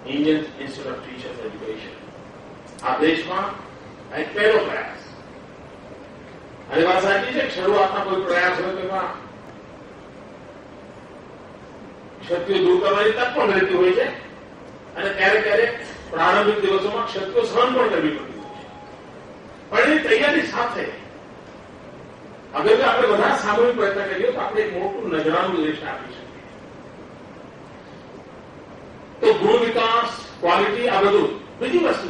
Indian institute of teachers education. આ દેશમાં એક પહેલો પ્રયાસ. અને વાત સાચી છે, શરૂઆતના કોઈ પ્રયાસ હોય તો એમાં ક્ષતિઓ દૂર કરવાની તક પણ રહેતી હોય છે અને ક્યારેક ક્યારેક પ્રારંભિક દિવસોમાં ક્ષતિઓ સહન પણ કરવી પડતી હોય છે. પણ એની તૈયારી સાથે અગર જો આપણે બધા સામૂહિક પ્રયત્ન કરીએ તો આપણે એક મોટું નજરાણું દેશને આપી શકીએ. તો ગુણ વિકાસ, ક્વોલિટી, આ બધું બીજી વસ્તુ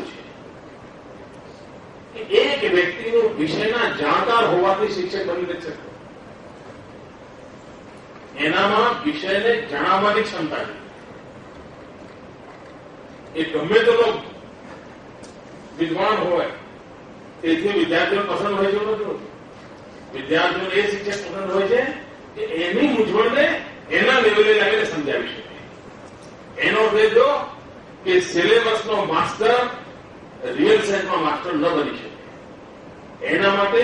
છે કે એક વ્યક્તિનું વિષયના જાણકાર હોવાથી શિક્ષક બની નથી શકતો. એનામાં વિષયને જણાવવાની ક્ષમતા છે. એ ગમે તેનો વિદ્વાન હોય તેથી વિદ્યાર્થીઓ પસંદ હોય છે નથી. વિદ્યાર્થીઓને એ શિક્ષક પસંદ હોય છે કે એની મૂંઝવણને એના લેવલે લાવીને સમજાવી શકે. એનો અર્થ એ જો કે સિલેબસનો માસ્ટર રિયલ સાયન્સમાં માસ્ટર ન બની શકે. એના માટે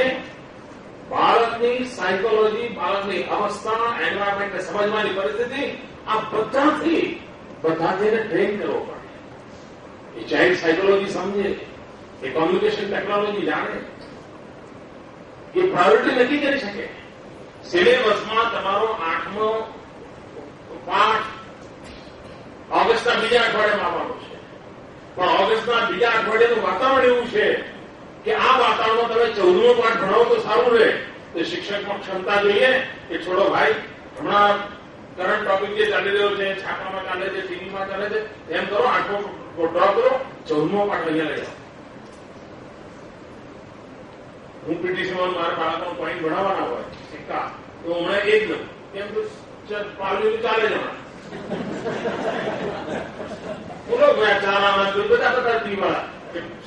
બાળકની સાયકોલોજી, બાળકની અવસ્થા, એન્વાયરમેન્ટને સમજવાની પરિસ્થિતિ, આ બધાથી એને ટ્રેન કરવો પડે. એ ચાઇલ્ડ સાયકોલોજી સમજે, એ કોમ્યુનિકેશન ટેકનોલોજી જાણે, એ પ્રાયોરિટી નક્કી કરી શકે. સિલેબસમાં તમારો 8મો પાઠ ઓગસ્ટના બીજા અઠવાડિયામાં આવવાનો છે, પણ ઓગસ્ટના બીજા અઠવાડિયાનું વાતાવરણ એવું છે કે આ વાતાવરણમાં તમે 14મો પાઠ ભણાવો તો સારું રહે. તો શિક્ષકમાં ક્ષમતા જોઈએ કે છોડો ભાઈ, હમણાં કરંટ ટોપિક જે ચાલી રહ્યો છે, છાપામાં ચાલે છે, ટીવીમાં ચાલે છે, એમ કરો, 8મો ડ્રો કરો, 14મો પાઠ અહીંયા લઈ આવો. હું પીટીસીમાં મારા બાળકોનો પોઈન્ટ ભણાવવાના હોય સિક્કા, તો હમણાં એક લઉં, કેમ તો પાલવી ચાલે જ હમણાં. બોલો ચારાના બધા પીવાળા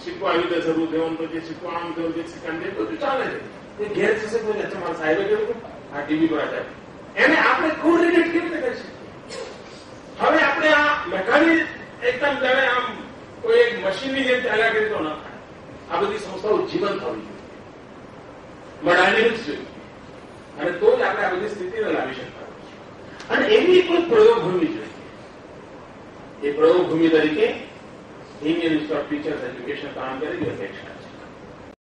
સિક્કો આવી રીતે શરૂ થયો, પછી સિક્કો આમ થયો, સિક્કા બધું ચાલે છે. એ ઘેર જશે કોઈ નથી. મારા સાહેબે કહ્યું આ ટીવી પર આવે, એને આપણે કોરિલેટ કેવી રીતે કરી શકીએ? હવે આપણે આ મેકાનિક એકદમ જાણે આમ કોઈ એક મશીનની જેમ ચાલ્યા કરી તો ન થાય. આ બધી સંસ્થાઓ જીવંત થવી જોઈએ, ડાયનેમિક્સ જોઈએ, અને તો જ આપણે આ બધી સ્થિતિને લાવી શકતા. અને એવી કોઈ પ્રયોગભૂમિ જોઈએ. એ પ્રયોગભૂમિ તરીકે Indian institute of teachers education કામ કરી અપેક્ષા